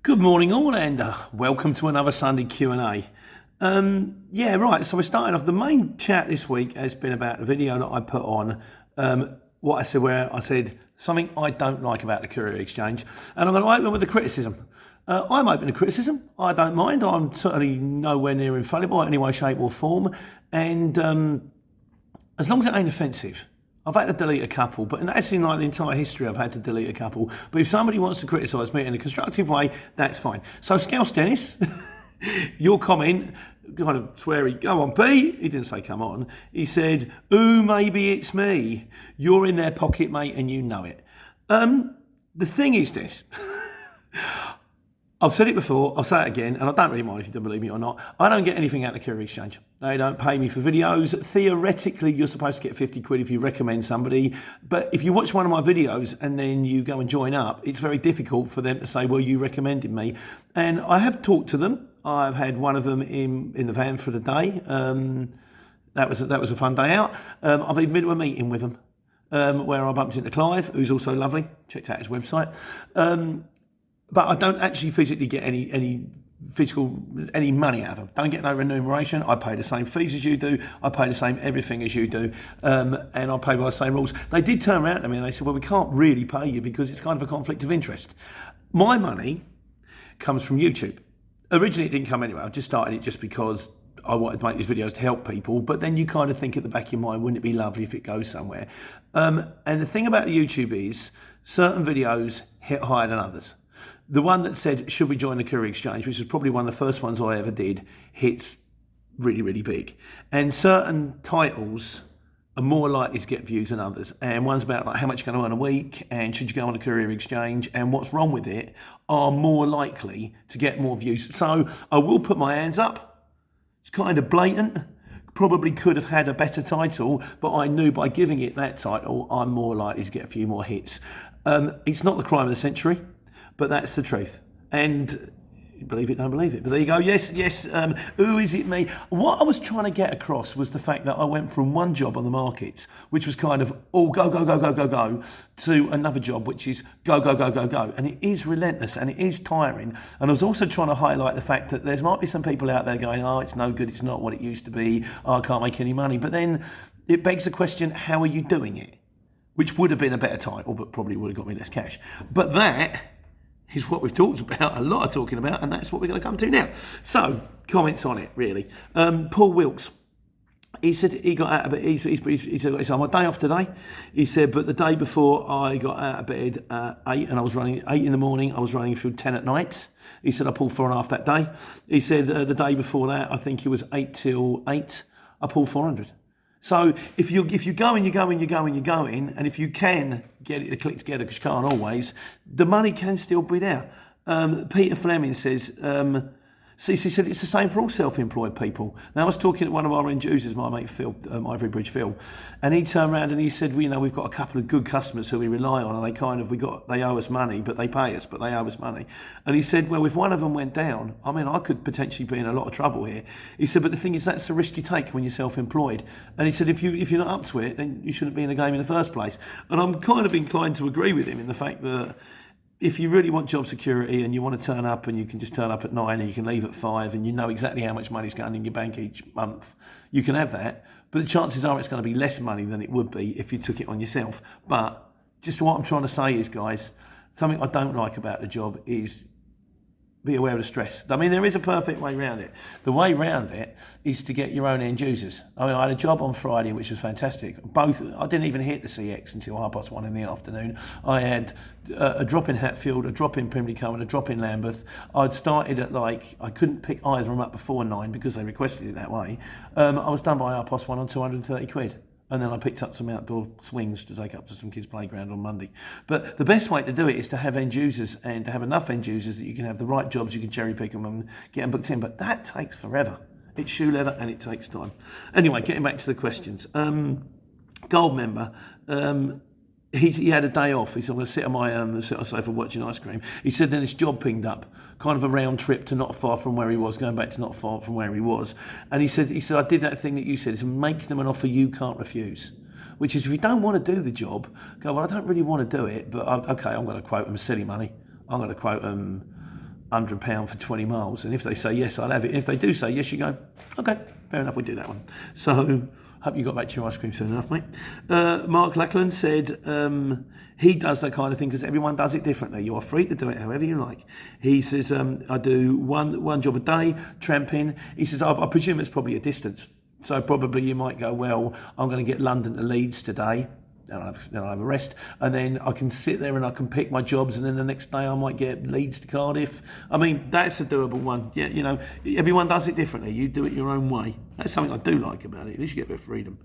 Good morning all and welcome to another Sunday Q&A. Right, so we're starting off. The main chat this week has been about the video that I put on, where I said something I don't like about the Courier Exchange, and I'm going to open with the criticism. I'm open to criticism, I don't mind, I'm certainly nowhere near infallible in any way, shape or form, and as long as it ain't offensive. I've had to delete a couple, but that's in like the entire history I've had to delete a couple. But if somebody wants to criticise me in a constructive way, that's fine. So Scouse Dennis, your comment, kind of sweary, go on Pete, he didn't say come on, he said, ooh, maybe it's me. You're in their pocket, mate, and you know it. The thing is this, I've said it before, I'll say it again, and I don't really mind if you don't believe me or not. I don't get anything out of the Courier Exchange. They don't pay me for videos. Theoretically, you're supposed to get 50 quid if you recommend somebody. But if you watch one of my videos and then you go and join up, it's very difficult for them to say, well, you recommended me. And I have talked to them. I've had one of them in the van for the day. That was a fun day out. I've even been to a meeting with them where I bumped into Clive, who's also lovely. Checked out his website. But I don't actually physically get any money out of them. Don't get no remuneration. I pay the same fees as you do. I pay the same everything as you do. And I pay by the same rules. They did turn around to me and they said, well, we can't really pay you because it's kind of a conflict of interest. My money comes from YouTube. Originally, it didn't come anywhere. I just started it just because I wanted to make these videos to help people. But then you kind of think at the back of your mind, wouldn't it be lovely if it goes somewhere? And the thing about YouTube is certain videos hit higher than others. The one that said, should we join the Courier Exchange, which was probably one of the first ones I ever did, hits really, really big. And certain titles are more likely to get views than others. And one's about like how much you're going to earn a week and should you go on a Courier Exchange and what's wrong with it are more likely to get more views. So I will put my hands up. It's kind of blatant. Probably could have had a better title, but I knew by giving it that title, I'm more likely to get a few more hits. It's not the crime of the century. But that's the truth. And believe it, don't believe it. But there you go. Yes. Who is it me? What I was trying to get across was the fact that I went from one job on the markets, which was kind of all go, to another job, which is go. And it is relentless and it is tiring. And I was also trying to highlight the fact that there might be some people out there going, oh, it's no good. It's not what it used to be. Oh, I can't make any money. But then it begs the question, how are you doing it? Which would have been a better title, but probably would have got me less cash. But that is what we've talked about, a lot of talking about, and that's what we're going to come to now. So, comments on it, really. Paul Wilkes, he said he got out of bed, he said, it's on my day off today. He said, but the day before I got out of bed at 8, and I was running 8 in the morning, I was running through 10 at night. He said, I pulled 4.5 that day. He said, the day before that, I think it was 8 till 8, I pulled 400. So if you're going, and if you can get it to click together, because you can't always, the money can still be there. Peter Fleming says, CC said it's the same for all self-employed people. Now I was talking to one of our end users, my mate Phil, Ivory Bridge Phil, and he turned around and he said, well, we've got a couple of good customers who we rely on, and they owe us money, but they pay us, but they owe us money. And he said, well, if one of them went down, I could potentially be in a lot of trouble here. He said, but the thing is, that's the risk you take when you're self-employed. And he said, if you're not up to it, then you shouldn't be in the game in the first place. And I'm kind of inclined to agree with him in the fact that if you really want job security and you want to turn up and you can just turn up at 9 and you can leave at 5 and you know exactly how much money's going in your bank each month, you can have that. But the chances are it's going to be less money than it would be if you took it on yourself. But just what I'm trying to say is, guys, something I don't like about the job is be aware of the stress. There is a perfect way around it. The way around it is to get your own end users. I had a job on Friday which was fantastic. I didn't even hit the CX until 1:30 in the afternoon. I had a drop in Hatfield, a drop in Pimlico and a drop in Lambeth. I'd started at I couldn't pick either of them up before 9 because they requested it that way. I was done by 1:30 on 230 quid. And then I picked up some outdoor swings to take up to some kids' playground on Monday. But the best way to do it is to have end users and to have enough end users that you can have the right jobs, you can cherry pick them and get them booked in. But that takes forever. It's shoe leather and it takes time. Anyway, getting back to the questions. Gold member, he had a day off. He said, I'm going to sit on my sofa watching ice cream. He said then his job pinged up, kind of a round trip to not far from where he was, going back to not far from where he was. And he said, I did that thing that you said, is make them an offer you can't refuse. Which is, if you don't want to do the job, go, well, I don't really want to do it, but okay, I'm going to quote them silly money. I'm going to quote them £100 for 20 miles. And if they say yes, I'll have it. And if they do say yes, you go, okay, fair enough, we do that one. So hope you got back to your ice cream soon enough, mate. Mark Lackland said he does that kind of thing because everyone does it differently. You are free to do it however you like. He says, I do one job a day, tramping. He says, I presume it's probably a distance. So probably you might go, well, I'm going to get London to Leeds today. Then I'll have a rest, and then I can sit there and I can pick my jobs, and then the next day I might get Leeds to Cardiff. I mean, that's a doable one. Yeah, you know, everyone does it differently. You do it your own way. That's something I do like about it. At least you get a bit of freedom.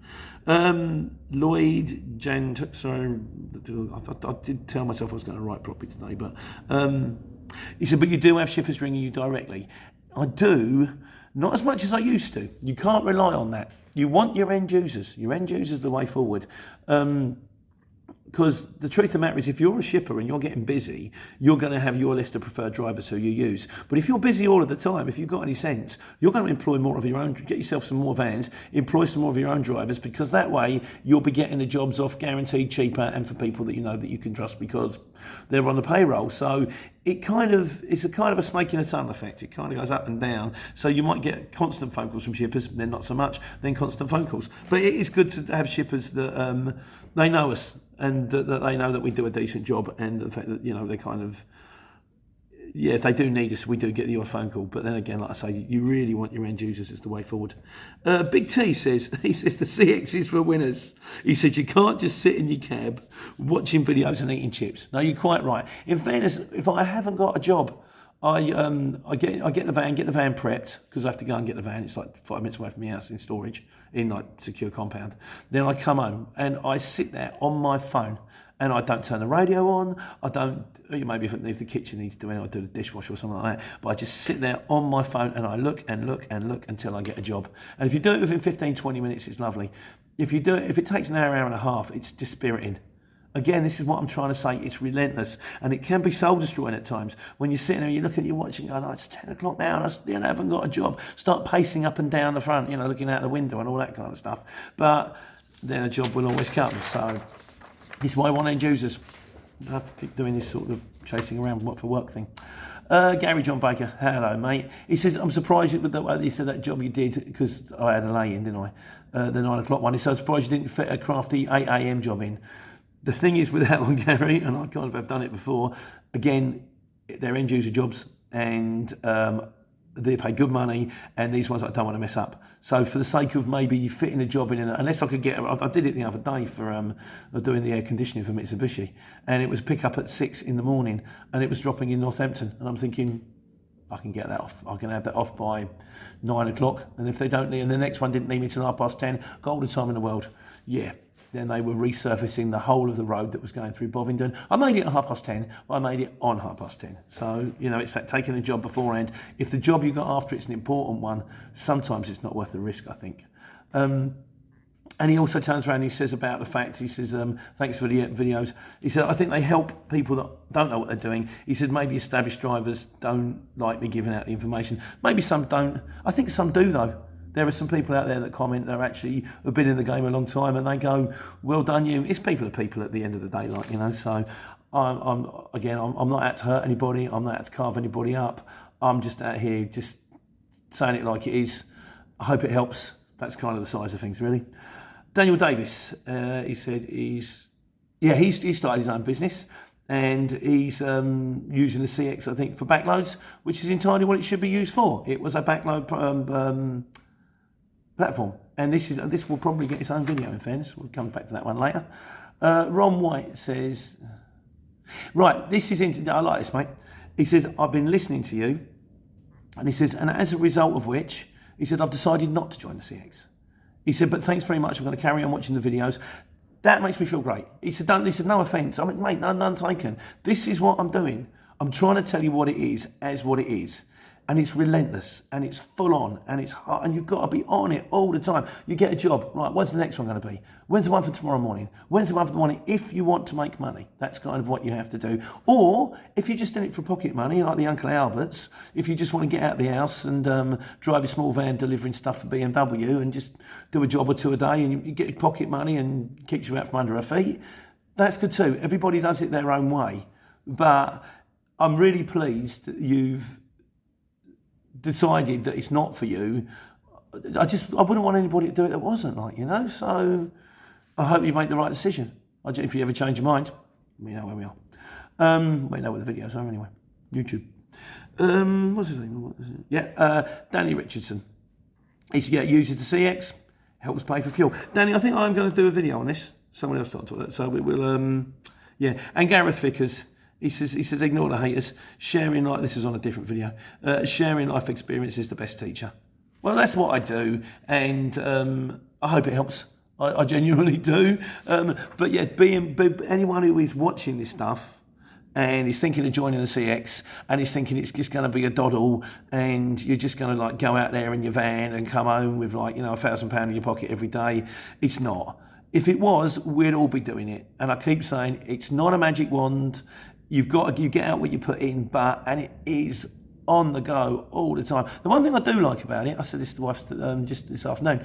Lloyd Jan, sorry, I did tell myself I was going to write properly today, but he said, but you do have shippers ringing you directly. I do, not as much as I used to. You can't rely on that. You want your end users. Your end users are the way forward. Because the truth of the matter is, if you're a shipper and you're getting busy, you're going to have your list of preferred drivers who you use. But if you're busy all of the time, if you've got any sense, you're going to employ more of your own, get yourself some more vans, employ some more of your own drivers, because that way you'll be getting the jobs off guaranteed cheaper and for people that you know that you can trust because they're on the payroll. So it's a kind of a snake in a tunnel effect. It kind of goes up and down. So you might get constant phone calls from shippers, then not so much, then constant phone calls. But it is good to have shippers that they know us and that they know that we do a decent job, and the fact that, you know, they kind of, yeah, if they do need us, we do get the odd phone call. But then again, like I say, you really want your end users as the way forward. Big T says, the CX is for winners. He said, you can't just sit in your cab watching videos and eating chips. No, you're quite right. In fairness, if I haven't got a job, I get the van prepped, because I have to go and get the van. It's like 5 minutes away from my house in storage, in like secure compound. Then I come home and I sit there on my phone, and I don't turn the radio on. I don't, maybe if the kitchen needs doing it, I do the dishwasher or something like that. But I just sit there on my phone and I look and look and look until I get a job. And if you do it within 15, 20 minutes, it's lovely. If it takes an hour and a half, it's dispiriting. Again, this is what I'm trying to say. It's relentless, and it can be soul destroying at times. When you're sitting there, you look at your watch and go, "Oh, it's 10 o'clock now, and I still haven't got a job." Start pacing up and down the front, looking out the window and all that kind of stuff. But then a job will always come. So this is why I want end users. I have to keep doing this sort of chasing around for work thing. Gary John Baker, hello mate. He says, I'm surprised with the way you said that job you did, because I had a lay-in, didn't I? The 9 o'clock one. He said, I'm surprised you didn't fit a crafty 8 a.m. job in. The thing is with that one, Gary, and I kind of have done it before, again, they're end user jobs, and they pay good money, and these ones I don't want to mess up. So for the sake of maybe fitting a job in, unless I could get, I did it the other day for doing the air conditioning for Mitsubishi, and it was pick up at 6 in the morning, and it was dropping in Northampton, and I'm thinking, I can get that off. I can have that off by 9 o'clock, and if they don't need, and the next one didn't need me till 10:30, got all the time in the world. Yeah. Then they were resurfacing the whole of the road that was going through Bovingdon. I made it at 10:30, but I made it on 10:30. So, it's that taking the job beforehand. If the job you got after it's an important one, sometimes it's not worth the risk, I think. And he also turns around and he says about the fact, he says, thanks for the videos. He said, I think they help people that don't know what they're doing. He said, maybe established drivers don't like me giving out the information. Maybe some don't. I think some do, though. There are some people out there that comment that actually have been in the game a long time, and they go, well done you. It's people are people at the end of the day, so I'm not out to hurt anybody. I'm not out to carve anybody up. I'm just out here just saying it like it is. I hope it helps. That's kind of the size of things, really. Daniel Davis, he said he started his own business, and he's using the CX, I think, for backloads, which is entirely what it should be used for. It was a backload platform, and this will probably get its own video, in fairness. We'll come back to that one later. Ron White says, right, this is interesting. I like this, mate. He says, I've been listening to you, and he says, and as a result of which, he said, I've decided not to join the CX. He said, but thanks very much. I'm going to carry on watching the videos. That makes me feel great. He said, no offence. I mean, mate, none taken. This is what I'm doing. I'm trying to tell you what it is as what it is. And it's relentless, and it's full on, and it's hard, and you've got to be on it all the time. You get a job, right, when's the next one going to be? When's the one for tomorrow morning? When's the one for the morning? If you want to make money, that's kind of what you have to do. Or, if you're just in it for pocket money, like the Uncle Alberts, if you just want to get out of the house and drive a small van delivering stuff for BMW and just do a job or two a day, and you get pocket money and keeps you out from under her feet, that's good too. Everybody does it their own way. But I'm really pleased that you've decided that it's not for you, I wouldn't want anybody to do it that wasn't, like, you know. So I hope you make the right decision. If you ever change your mind, we know where we are. We know where the videos are anyway. YouTube. What's his name? Danny Richardson. Uses the CX, helps pay for fuel. Danny, I think I'm going to do a video on this. Someone else started talking about that, so we will. And Gareth Vickers. He says, ignore the haters. Sharing life. This is on a different video. Sharing life experience is the best teacher. Well, that's what I do, and I hope it helps. I genuinely do. But yeah, anyone who is watching this stuff and he's thinking of joining the CX and he's thinking it's just going to be a doddle and you're just going to like go out there in your van and come home with like, you know, £1,000 in your pocket every day. It's not. If it was, we'd all be doing it. And I keep saying it's not a magic wand. You get out what you put in, and it is on the go all the time. The one thing I do like about it, I said this to the wife just this afternoon.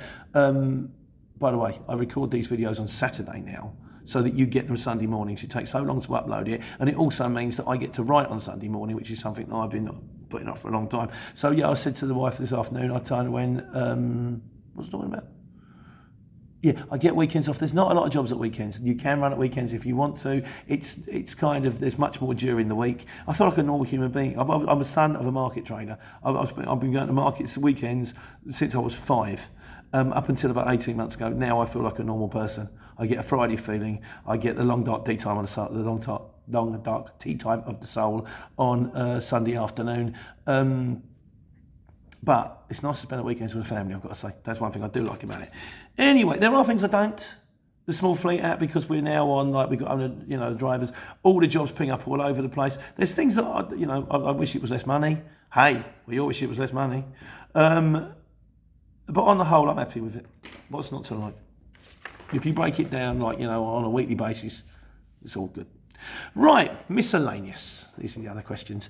By the way, I record these videos on Saturday now, so that you get them Sunday mornings. It takes so long to upload it, and it also means that I get to write on Sunday morning, which is something that I've been putting off for a long time. So yeah, I said to the wife this afternoon, I told her when, what was I talking about? Yeah, I get weekends off. There's not a lot of jobs at weekends. You can run at weekends if you want to. It's kind of, there's much more during the week. I feel like a normal human being. I'm a son of a market trader. I've been going to markets weekends since I was 5. Up until about 18 months ago. Now I feel like a normal person. I get a Friday feeling. I get the long dark tea time on the long dark tea time of the soul on Sunday afternoon. But it's nice to spend the weekends with the family, I've got to say. That's one thing I do like about it. Anyway, there are things I don't. The Small Fleet app, because we're now on, like, we've got, you know, drivers, all the jobs ping up all over the place. There's things that, I wish it was less money. Hey, we all wish it was less money. But on the whole, I'm happy with it. What's not to like? If you break it down, like, you know, on a weekly basis, it's all good. Right, miscellaneous. These are the other questions.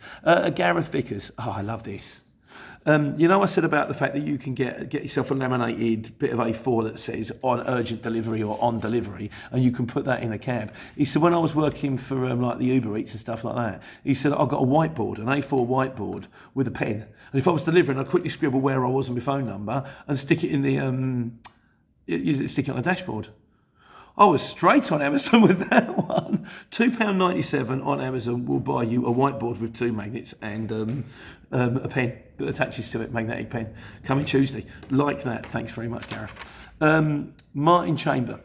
Gareth Vickers. Oh, I love this. You know, I said about the fact that you can get yourself a laminated bit of A4 that says on urgent delivery or on delivery, and you can put that in a cab. He said, when I was working for like the Uber Eats and stuff like that, he said, I've got a whiteboard, an A4 whiteboard with a pen. And if I was delivering, I'd quickly scribble where I was and my phone number and stick it in the, stick it on a dashboard. I was straight on Amazon with that one. £2.97 on Amazon will buy you a whiteboard with 2 magnets and a pen that attaches to it, magnetic pen. Coming Tuesday. Like that. Thanks very much, Gareth. Martin Chamber.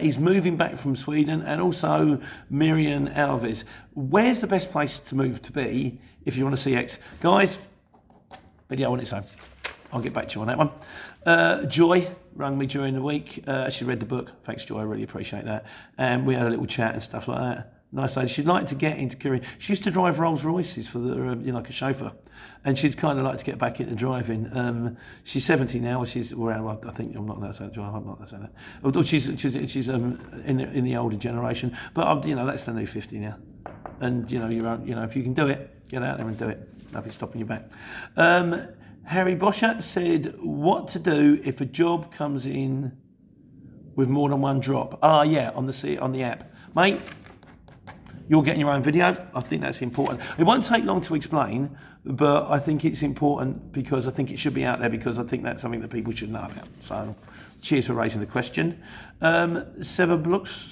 He's moving back from Sweden, and also Miriam Alves. Where's the best place to move to be if you want to CX? Guys, video on its own. I'll get back to you on that one. Joy rang me during the week. She read the book. Thanks, Joy. I really appreciate that. And we had a little chat and stuff like that. Nice lady. She'd like to get into career. She used to drive Rolls Royces for the, like a chauffeur, and she'd kind of like to get back into driving. She's 70 now. She's around. Well, I think I'm not allowed to say that. I'm not allowed to say that. Although she's in the older generation, but that's the new 50 now. And if you can do it, get out there and do it. Nothing's stopping you back. Harry Boscher said, what to do if a job comes in with more than one drop? On the app. Mate, you're getting your own video. I think that's important. It won't take long to explain, but I think it's important because I think it should be out there, because I think that's something that people should know about. So cheers for raising the question. Severblux,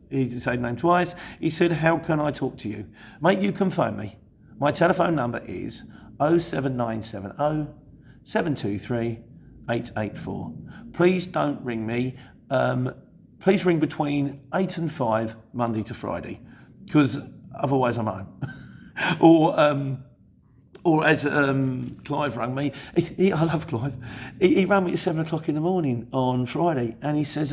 he did say the name twice. He said, how can I talk to you? Mate, you can phone me. My telephone number is 07970 723 884. Please don't ring me. Please ring between 8 and 5 Monday to Friday, because otherwise I'm home. Or as Clive rang me, I love Clive. He rang me at 7 o'clock in the morning on Friday, and he says,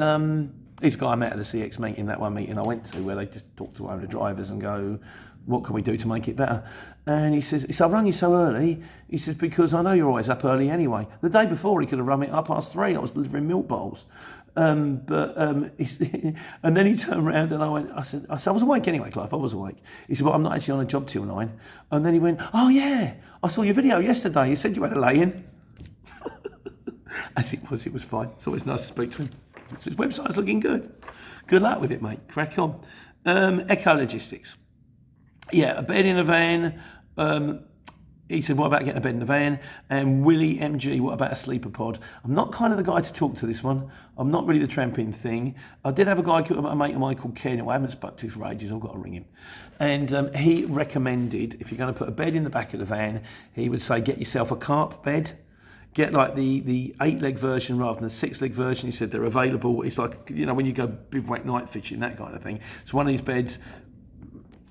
this guy I met at the CX meeting, that one meeting I went to where they just talk to owner drivers and go, what can we do to make it better? And he says, I rang you so early. He says, because I know you're always up early anyway. The day before, he could have rung me at 3:30. I was delivering milk bowls. And then he turned around and I said, I was awake anyway, Clive, I was awake. He said, well, I'm not actually on a job till 9. And then he went, oh yeah, I saw your video yesterday. You said you had a lay-in. As it was fine. It's always nice to speak to him. His website's looking good. Good luck with it, mate. Crack on. Echo Logistics. Yeah, a bed in a van. He said, what about getting a bed in the van? And Willie MG, what about a sleeper pod? I'm not kind of the guy to talk to this one. I'm not really the tramping thing. I did have a mate of mine called Ken, who I haven't spoken to for ages. I've got to ring him. And he recommended, if you're going to put a bed in the back of the van, he would say, get yourself a carp bed. Get like the 8-leg version rather than the 6-leg version. He said they're available. It's like, when you go bivouac night fishing, that kind of thing. So one of these beds,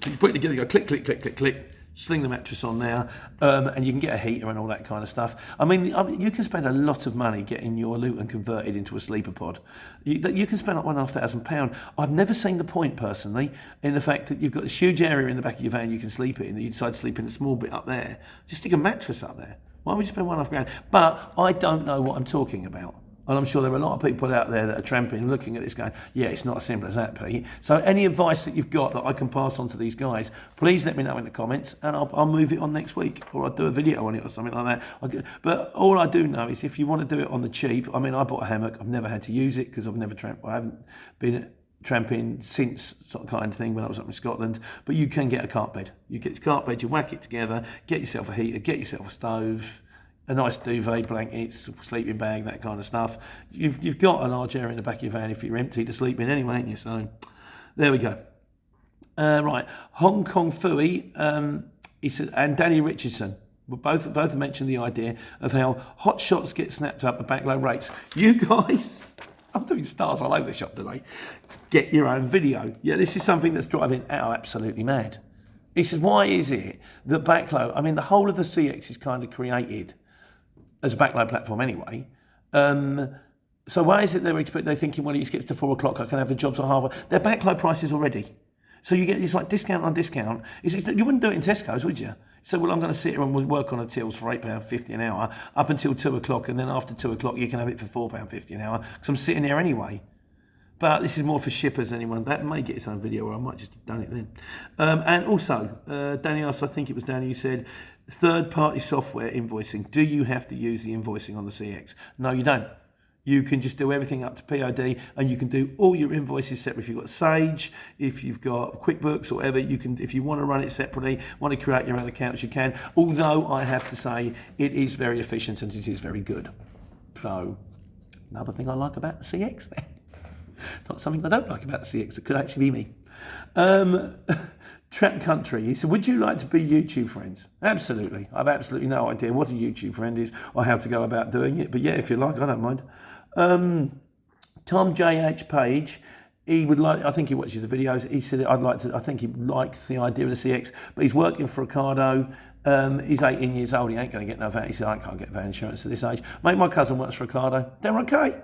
you put it together, you go click, click, click, click, click. Sling the mattress on there, and you can get a heater and all that kind of stuff. I mean, you can spend a lot of money getting your Luton converted into a sleeper pod. You can spend like £1,500. I've never seen the point, personally, in the fact that you've got this huge area in the back of your van you can sleep in, and you decide to sleep in a small bit up there. Just stick a mattress up there. Why would you spend £1,500? But I don't know what I'm talking about. And I'm sure there are a lot of people out there that are tramping, looking at this going, yeah, it's not as simple as that, Pete. So any advice that you've got that I can pass on to these guys, please let me know in the comments, and I'll move it on next week, or I'll do a video on it or something like that. But all I do know is if you want to do it on the cheap, I mean, I bought a hammock. I've never had to use it because I've never tramped. I haven't been tramping since, sort of kind of thing, when I was up in Scotland. But you can get a cart bed. You get this cart bed, you whack it together, get yourself a heater, get yourself a stove, a nice duvet, blankets, sleeping bag, that kind of stuff. You've got a large area in the back of your van if you're empty to sleep in anyway, ain't you? So there we go. Right, Hong Kong Fooey, he said, and Danny Richardson, both mentioned the idea of how Hotshots get snapped up at back low rates. You guys, I'm doing stars all over the shop today. Get your own video. Yeah, this is something that's driving Al absolutely mad. He said, why is it that backload, I mean, the whole of the CX is kind of created as a backload platform anyway. So why is it they're thinking, well, it gets to 4 o'clock, I can have the jobs at half. They're backload prices already. So you get this like discount on discount. You wouldn't do it in Tesco's, would you? So, well, I'm going to sit here and we'll work on a tills for £8.50 an hour up until 2 o'clock, and then after 2 o'clock you can have it for £4.50 an hour because I'm sitting there anyway. But this is more for shippers than anyone. That may get its own video, or I might just have done it then. And also, Danny asked, I think it was Danny who said, third-party software invoicing. Do you have to use the invoicing on the CX? No, you don't. You can just do everything up to POD, and you can do all your invoices separate. If you've got Sage, if you've got QuickBooks or whatever, you can. If you want to run it separately, want to create your own accounts, you can. Although I have to say, it is very efficient and it is very good. So, another thing I like about the CX there. Not something I don't like about the CX. It could actually be me. Trap Country. He said, would you like to be YouTube friends? Absolutely. I've absolutely no idea what a YouTube friend is or how to go about doing it. But yeah, if you like, I don't mind. Tom J.H. Page, he would like, I think he watches the videos. He said, I think he likes the idea of the CX, but he's working for Ocado. He's 18 years old. He ain't going to get no van. He said, I can't get van insurance at this age. Mate, my cousin works for Ocado. They're okay.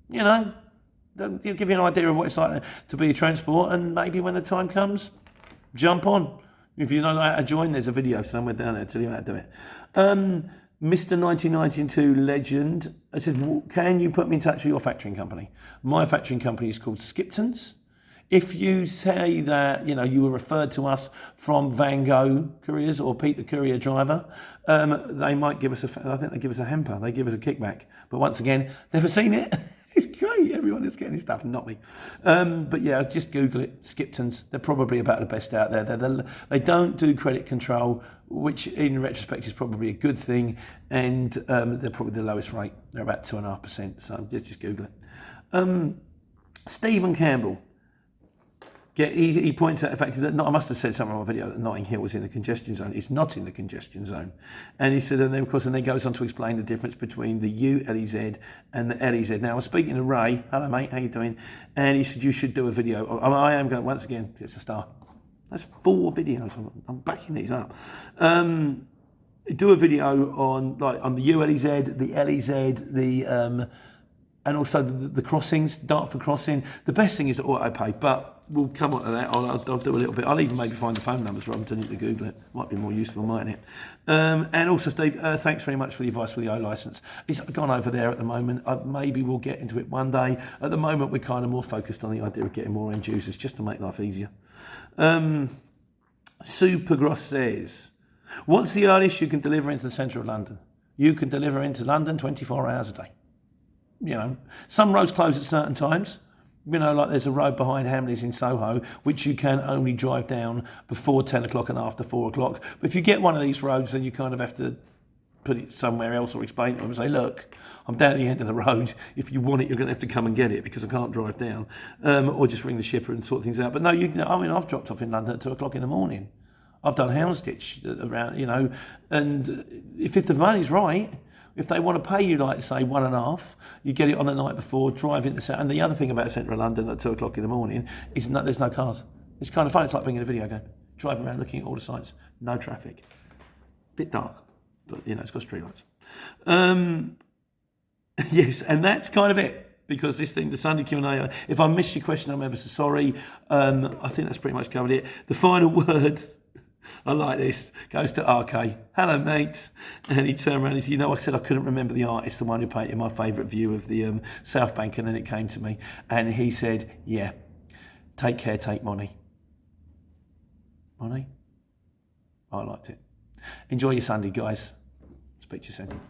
You know, they'll give you an idea of what it's like to be a transport, and maybe when the time comes, jump on. If you don't know how to join, there's a video somewhere down there to tell you how to do it. Mr. 1992 legend, I said, can you put me in touch with your factoring company? My factoring company is called Skipton's. If you say that, you were referred to us from Van Gogh Couriers or Pete the Courier Driver, they might give us I think they give us a hamper, they give us a kickback. But once again, never seen it. It's great, everyone is getting this stuff, not me. But yeah, just Google it, Skipton's. They're probably about the best out there. They don't do credit control, which in retrospect is probably a good thing, and they're probably the lowest rate. They're about 2.5%, so just Google it. Stephen Campbell. He points out the fact that I must have said somewhere in my video that Notting Hill was in the congestion zone. It's not in the congestion zone. And he said, and then of course, and then goes on to explain the difference between the ULEZ and the LEZ. Now, I was speaking to Ray. Hello, mate. How you doing? And he said, you should do a video. I am going, once again, it's a star. That's 4 videos. I'm backing these up. Do a video on the ULEZ, the LEZ, and also the crossings, Dartford crossing. The best thing is the auto pay, but we'll come on to that. I'll do a little bit. I'll even maybe find the phone numbers rather than to Google it. Might be more useful, mightn't it? And also, Steve, thanks very much for the advice with the O licence. It's gone over there at the moment. Maybe we'll get into it one day. At the moment, we're kind of more focused on the idea of getting more end users just to make life easier. Supergross says, what's the earliest you can deliver into the centre of London? You can deliver into London 24 hours a day. Some roads close at certain times. You know, like there's a road behind Hamleys in Soho, which you can only drive down before 10 o'clock and after 4 o'clock. But if you get one of these roads, then you kind of have to put it somewhere else or explain to them and say, look, I'm down at the end of the road. If you want it, you're going to have to come and get it because I can't drive down. Or just ring the shipper and sort things out. But no, I've dropped off in London at 2 o'clock in the morning. I've done Houndsditch around, you know, and if the money's right, if they want to pay you, like, say, 1.5, you get it on the night before, drive into centre. And the other thing about the centre of London at 2 o'clock in the morning is there's no cars. It's kind of fun. It's like being in a video game. Driving around looking at all the sites. No traffic. Bit dark, but, you know, it's got streetlights. Yes, and that's kind of it. Because this thing, the Sunday Q&A, if I missed your question, I'm ever so sorry. I think that's pretty much covered it. The final word, I like this, goes to RK. Hello, mate. And he turned around and said, you know, I said I couldn't remember the artist, the one who painted my favourite view of the South Bank, and then it came to me. And he said, yeah, take care, take money. Money? I liked it. Enjoy your Sunday, guys. Speak to you soon.